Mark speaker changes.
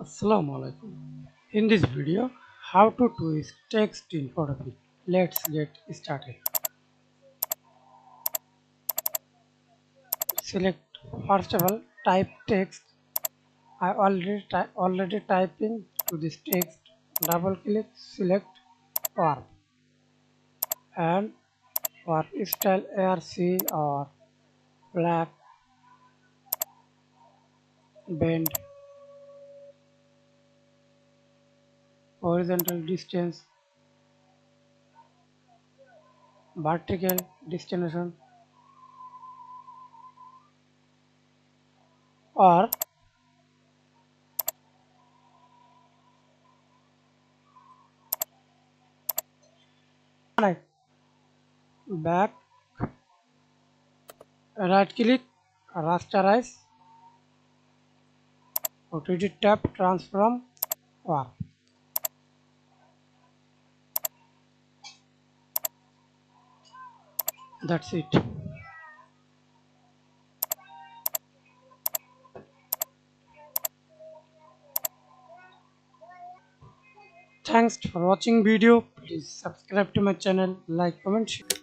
Speaker 1: Assalamu Walaikum. In this video, how to twist text in Photopea. Let's get started. Select first of all type text. I already typing to this text. Double click, select warp and warp style ARC or black bend horizontal distance vertical destination or right back right click rasterize OTT tab transform warp. That's it. Thanks for watching video. Please subscribe to my channel, like, comment, share.